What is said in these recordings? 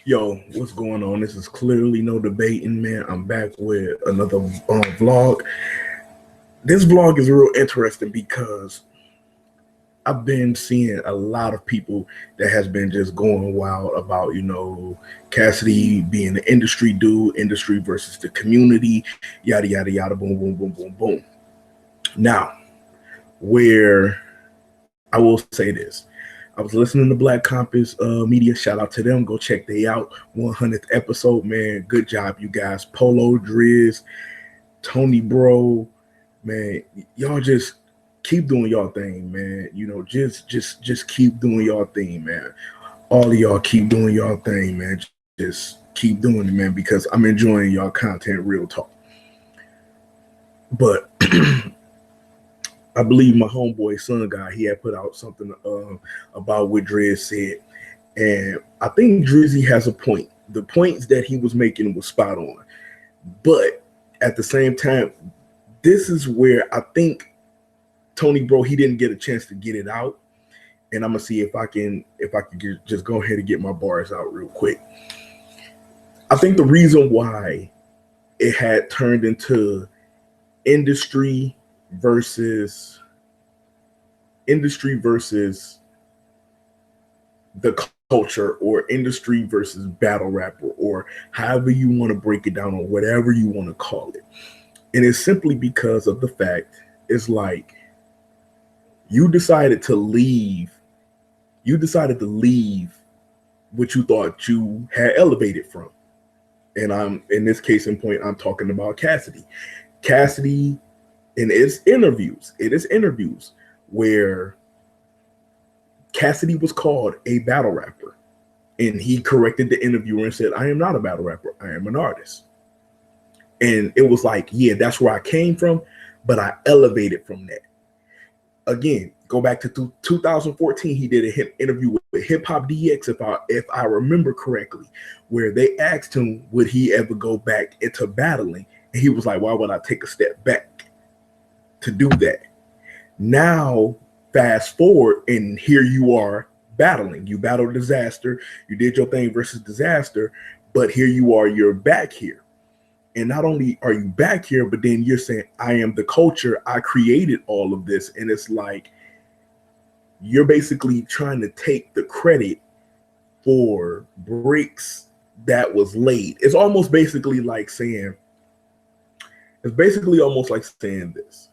Yo, what's going on? This is clearly no debating, man. I'm back with another vlog. This vlog is real interesting because I've been seeing a lot of people that has been just going wild about, Cassidy being the industry dude, industry versus the community, yada, yada, yada, boom, boom, boom, boom, boom. Now, where I will say this. I was listening to Black Compass Media. Shout out to them. Go check they out. 100th episode, man. Good job, you guys. Polo, Drizzy, Tony Bro, man. Y'all just keep doing y'all thing, man. Just keep doing y'all thing, man. All of y'all keep doing y'all thing, man. Just keep doing it, man, because I'm enjoying y'all content, real talk. But I believe my homeboy Son Guy, he had put out something about what Drizzy said. And I think Drizzy has a point. The points that he was making was spot on. But at the same time, this is where I think Tony Bro, he didn't get a chance to get it out. And I'm gonna see if I can just go ahead and get my bars out real quick. I think the reason why it had turned into industry versus the culture, or industry versus battle rapper, or however you want to break it down, or whatever you want to call it. And it's simply because of the fact it's like you decided to leave what you thought you had elevated from. And I'm in this case in point, I'm talking about Cassidy. Cassidy in its interviews, where Cassidy was called a battle rapper, and he corrected the interviewer and said, I am not a battle rapper, I am an artist. And it was like, yeah, that's where I came from, but I elevated from that. Again, go back to 2014, he did an interview with Hip Hop DX, if I remember correctly, where they asked him, would he ever go back into battling? And he was like, why would I take a step back to do that? Now, fast forward, and here you are battling. You battled Disaster. You did your thing versus Disaster, but here you are, you're back here. And not only are you back here, but then you're saying, I am the culture. I created all of this. And it's like, you're basically trying to take the credit for bricks that was laid. It's almost basically like saying, this.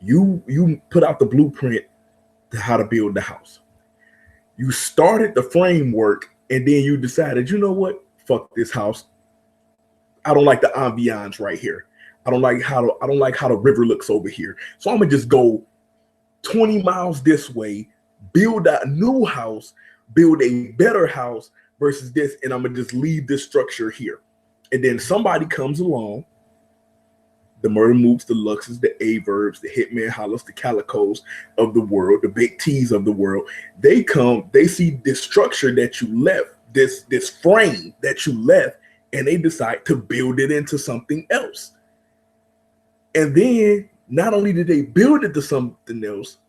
You put out the blueprint to how to build the house. You started the framework, and then you decided, you know what? Fuck this house. I don't like the ambiance right here. I don't like how the river looks over here. So I'm gonna just go 20 miles this way, build a new house, build a better house versus this, and I'm gonna just leave this structure here. And then somebody comes along, the Murder Moops, the Luxes, the Averbs, the Hitman Hollows, the Calicos of the world, the Big T's of the world. They come, they see this structure that you left, this frame that you left, and they decide to build it into something else. And then not only did they build it to something else,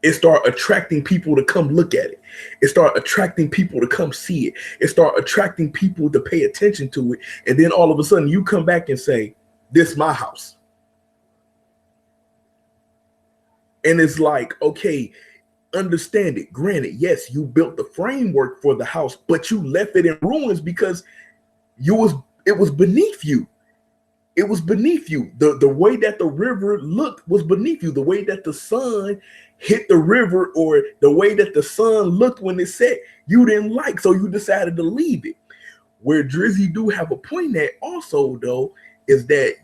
it start attracting people to come look at it. It start attracting people to come see it. It start attracting people to pay attention to it. And then all of a sudden you come back and say, this is my house. And it's like, okay, understand it. Granted, yes, you built the framework for the house, but you left it in ruins because it was beneath you. It was beneath you. The way that the river looked was beneath you. The way that the sun hit the river, or the way that the sun looked when it set, you didn't like, so you decided to leave it. Where Drizzy do have a point at also, though, is that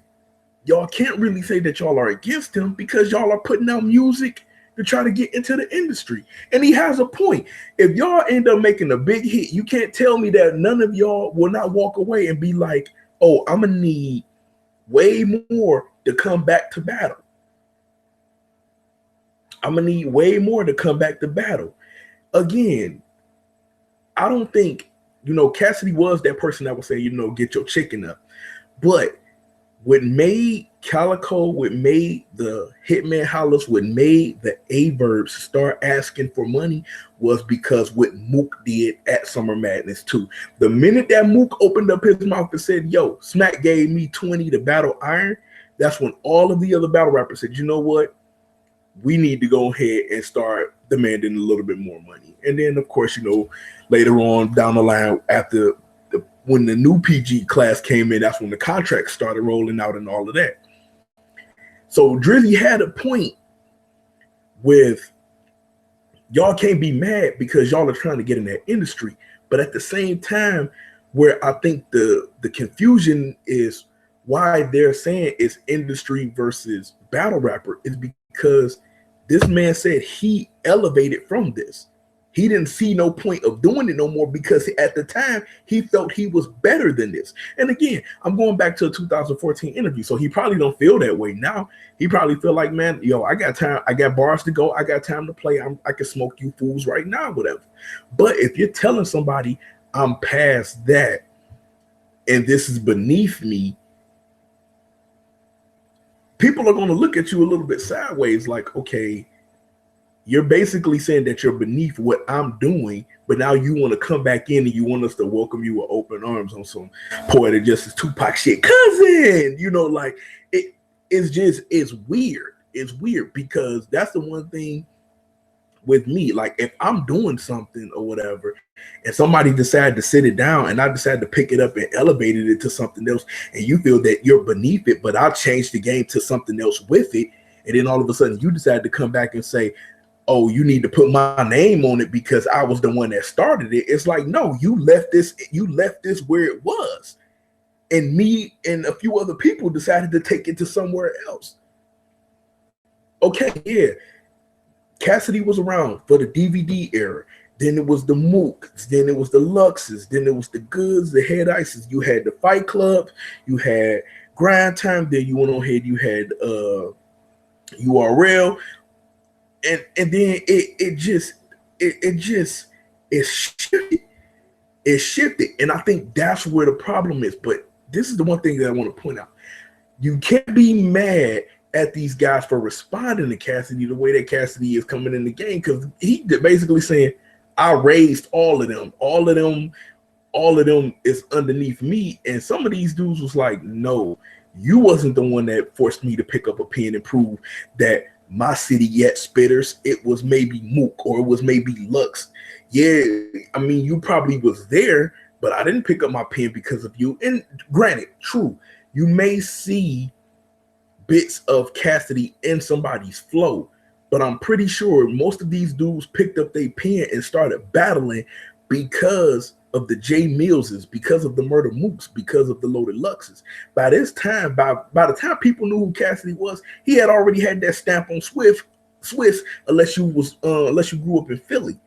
y'all can't really say that y'all are against him because y'all are putting out music to try to get into the industry. And he has a point. If y'all end up making a big hit, you can't tell me that none of y'all will not walk away and be like, oh, I'm going to need way more to come back to battle. I'm going to need way more to come back to battle. Again, I don't think, Cassidy was that person that would say, get your chicken up. But what made Calico would made the Hitman Hollers would made the Averbs start asking for money was because what Mook did at Summer Madness 2. The minute that Mook opened up his mouth and said, yo, Smack gave me 20 to battle Iron, that's when all of the other battle rappers said, you know what? We need to go ahead and start demanding a little bit more money. And then, of course, you know, later on down the line, after when the new PG class came in, that's when the contracts started rolling out and all of that. So Drizzy had a point with y'all can't be mad because y'all are trying to get in that industry. But at the same time, where I think the confusion is why they're saying it's industry versus battle rapper is because this man said he elevated from this. He didn't see no point of doing it no more because at the time he felt he was better than this. And again, I'm going back to a 2014 interview, so he probably don't feel that way now. He probably feel like, man, yo, I got time, I got bars to go, I got time to play. I can smoke you fools right now, whatever. But if you're telling somebody I'm past that and this is beneath me, people are going to look at you a little bit sideways, like, okay, you're basically saying that you're beneath what I'm doing, but now you want to come back in and you want us to welcome you with open arms on some Poetic Justice Tupac shit, cousin. You know, like it's weird. It's weird because that's the one thing with me. Like if I'm doing something or whatever, and somebody decided to sit it down, and I decided to pick it up and elevated it to something else, and you feel that you're beneath it, but I'll change the game to something else with it, and then all of a sudden you decide to come back and say, oh, you need to put my name on it because I was the one that started it. It's like, no, you left this where it was. And me and a few other people decided to take it to somewhere else. Okay, yeah. Cassidy was around for the DVD era. Then it was the Mooks. Then it was the Luxes. Then it was the Goods, the Head Ices. You had the Fight Club. You had Grind Time. Then you went on ahead. You had URL. And then it shifted. And I think that's where the problem is. But this is the one thing that I want to point out. You can't be mad at these guys for responding to Cassidy the way that Cassidy is coming in the game, because he basically saying, I raised all of them. All of them is underneath me. And some of these dudes was like, no, you wasn't the one that forced me to pick up a pen and prove that my city yet spitters. It was maybe Mook or it was maybe Lux. Yeah, I mean, you probably was there, but I didn't pick up my pen because of you. And granted, true, you may see bits of Cassidy in somebody's flow, but I'm pretty sure most of these dudes picked up their pen and started battling because of the J Millses, because of the Murder Mooks, because of the Loaded Luxes. By this time, by the time people knew who Cassidy was, he had already had that stamp on Swiss, unless you grew up in Philly.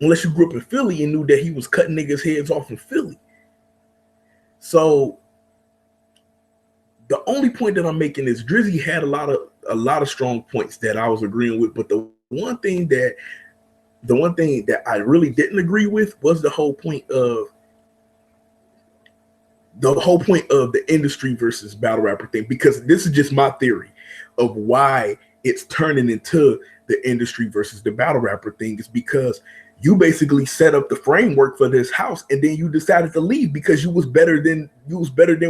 Unless you grew up in Philly and knew that he was cutting niggas' heads off in Philly. So the only point that I'm making is Drizzy had a lot of strong points that I was agreeing with, but the one thing that I really didn't agree with was the whole point of the industry versus battle rapper thing, because this is just my theory of why it's turning into the industry versus the battle rapper thing, is because you basically set up the framework for this house and then you decided to leave because you was better than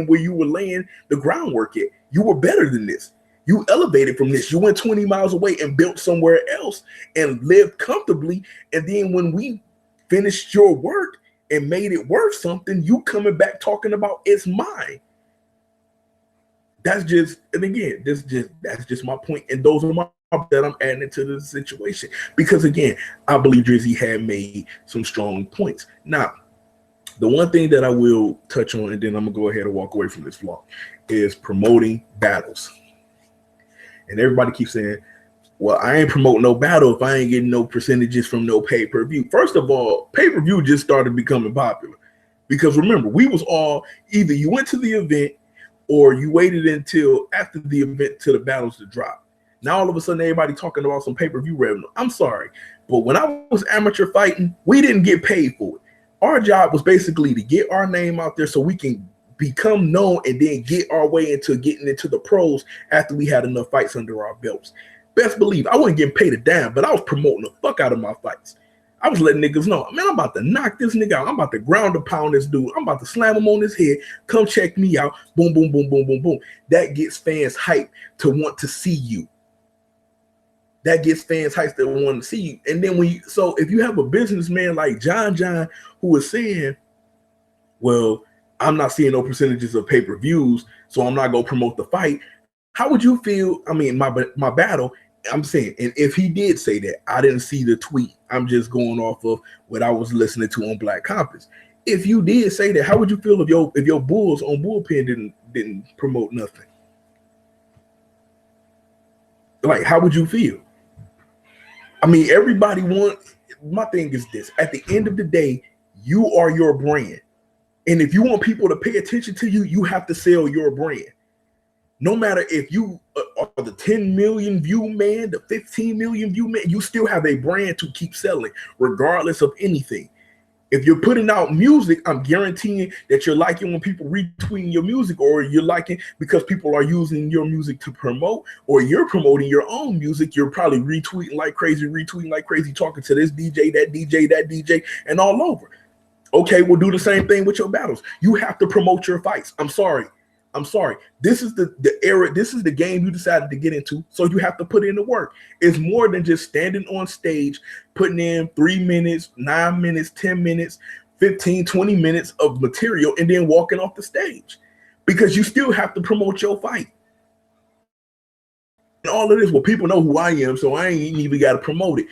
where you were laying the groundwork at. You were better than this. You elevated from this. You went 20 miles away and built somewhere else and lived comfortably. And then when we finished your work and made it worth something, you coming back talking about it's mine. That's just my point. And those are my that I'm adding into the situation. Because again, I believe Drizzy had made some strong points. Now, the one thing that I will touch on, and then I'm gonna go ahead and walk away from this vlog, is promoting battles. And everybody keeps saying, well, I ain't promoting no battle if I ain't getting no percentages from no pay-per-view. First of all, pay-per-view just started becoming popular. Because remember, we was all, either you went to the event or you waited until after the event to the battles to drop. Now all of a sudden everybody talking about some pay-per-view revenue. I'm sorry, but when I was amateur fighting, we didn't get paid for it. Our job was basically to get our name out there so we can become known and then get our way into getting into the pros after we had enough fights under our belts. Best believe I wasn't getting paid a dime, but I was promoting the fuck out of my fights. I was letting niggas know, man, I'm about to knock this nigga out. I'm about to ground and pound this dude. I'm about to slam him on his head. Come check me out. Boom, boom, boom, boom, boom, boom. That gets fans hyped to want to see you. That gets fans hyped to want to see you. And then so if you have a businessman like John who is saying, well, I'm not seeing no percentages of pay-per-views, so I'm not going to promote the fight. How would you feel? I mean, my battle, I'm saying, and if he did say that, I didn't see the tweet. I'm just going off of what I was listening to on Black Compass. If you did say that, how would you feel if your Bulls on Bullpen didn't promote nothing? Like, how would you feel? I mean, everybody wants. My thing is this: at the end of the day, you are your brand, and if you want people to pay attention to you, you have to sell your brand. No matter if you are the 10 million view man, the 15 million view man, you still have a brand to keep selling, regardless of anything. If you're putting out music, I'm guaranteeing that you're liking when people retweeting your music, or you're liking because people are using your music to promote, or you're promoting your own music. You're probably retweeting like crazy, talking to this DJ, that DJ, and all over. Okay, we'll do the same thing with your battles. You have to promote your fights. I'm sorry. This is the era. This is the game you decided to get into. So you have to put in the work. It's more than just standing on stage, putting in 3 minutes, 9 minutes, 10 minutes, 15, 20 minutes of material, and then walking off the stage, because you still have to promote your fight. And all of this, well, people know who I am, so I ain't even got to promote it.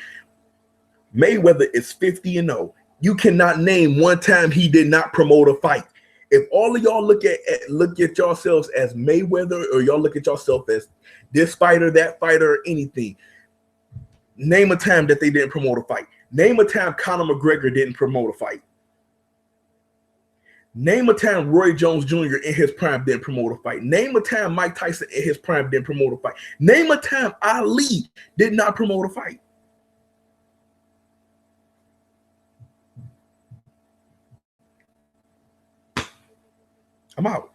Mayweather is 50-0. You cannot name one time he did not promote a fight. If all of y'all look at yourselves as Mayweather, or y'all look at yourself as this fighter, that fighter, or anything, name a time that they didn't promote a fight. Name a time Conor McGregor didn't promote a fight. Name a time Roy Jones Jr. in his prime didn't promote a fight. Name a time Mike Tyson in his prime didn't promote a fight. Name a time Ali did not promote a fight. I'm out.